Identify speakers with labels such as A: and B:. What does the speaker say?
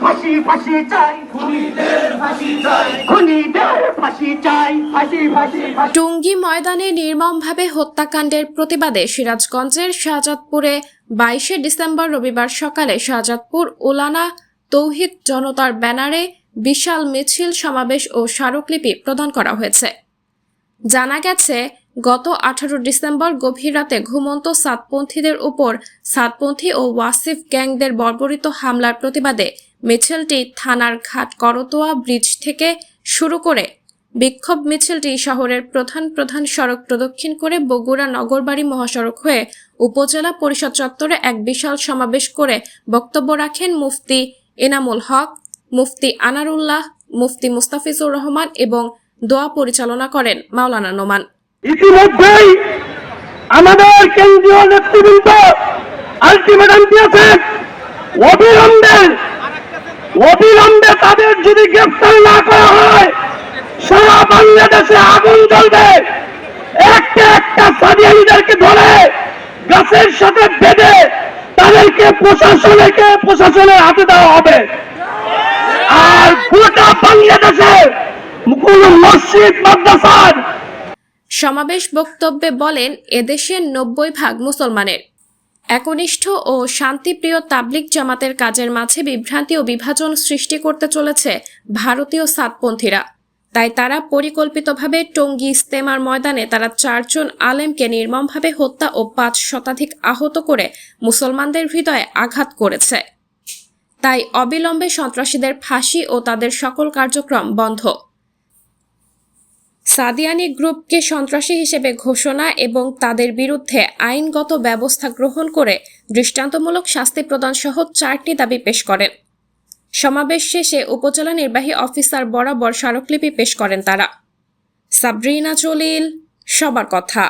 A: ফাঁসি ফাঁসি চাই, খুনিদের ফাঁসি চাই, খুনিদের ফাঁসি চাই, ফাঁসি ফাঁসি ফাঁসি।
B: টঙ্গী ময়দানে নির্মমভাবে হত্যাকাণ্ডের প্রতিবাদে সিরাজগঞ্জের শাহজাদপুরে 22 ডিসেম্বর রবিবার সকালে শাহজাদপুর উলানা তৌহিদ জনতার ব্যানারে বিশাল মিছিল সমাবেশ ও স্মারকলিপি প্রদান করা হয়েছে। জানা গেছে, গত 18 ডিসেম্বর গভীর রাতে ঘুমন্ত সাতপন্থীদের উপর সাতপন্থী ও ওয়াসিফ গ্যাংদের বর্বরিত হামলার প্রতিবাদে মিছিলটি থানার ঘাট করতোয়া ব্রিজ থেকে শুরু করে বিক্ষোভ মিছিলটি শহরের প্রধান প্রধান সড়ক প্রদক্ষিণ করে বগুড়া নগরবাড়ি মহাসড়ক হয়ে উপজেলা পরিষদ চত্বরে এক বিশাল সমাবেশ করে বক্তব্য রাখেন মুফতি এনামুল হক, মুফতি আনারুল্লাহ, মুফতি মুস্তাফিজুর রহমান এবং দোয়া পরিচালনা করেন মাওলানা নোমান।
A: ইতিমধ্যেই আমাদের কেন্দ্রীয় নেতৃবৃন্দ আলটিমেটাম দিয়েছেন, অবিলম্বে তাদের যদি গ্রেফতার না করা হয় সারা বাংলাদেশে আগুন জ্বলবে। একটা একটা সাদিয়ানীদেরকে ধরে গাছের সাথে বেঁধে তাদেরকে প্রশাসনের হাতে দেওয়া হবে। আর গোটা বাংলাদেশে কোন মসজিদ মাদ্রাসার
B: সমাবেশ বক্তব্যে বলেন, এদেশের 90% মুসলমানের একনিষ্ঠ ও শান্তিপ্রিয় তাবলিগ জামাতের কাজের মাঝে বিভ্রান্তি ও বিভাজন সৃষ্টি করতে চলেছে ভারতীয় সাতপন্থীরা। তাই তারা পরিকল্পিতভাবে টঙ্গী ইজতেমার ময়দানে তারা 4 জন আলেমকে নির্মমভাবে হত্যা ও 5 শতাধিক আহত করে মুসলমানদের হৃদয়ে আঘাত করেছে। তাই অবিলম্বে সন্ত্রাসীদের ফাঁসি ও তাদের সকল কার্যক্রম বন্ধ। সাদিয়ানি গ্রুপকে সন্ত্রাসী হিসেবে ঘোষণা এবং তাদের বিরুদ্ধে আইনগত ব্যবস্থা গ্রহণ করে দৃষ্টান্তমূলক শাস্তি প্রদান সহ 4টি দাবি পেশ করেন। সমাবেশ শেষে উপজেলা নির্বাহী অফিসার বরাবর স্মারকলিপি পেশ করেন তারা। সাবরিনা জলিল, সবার কথা।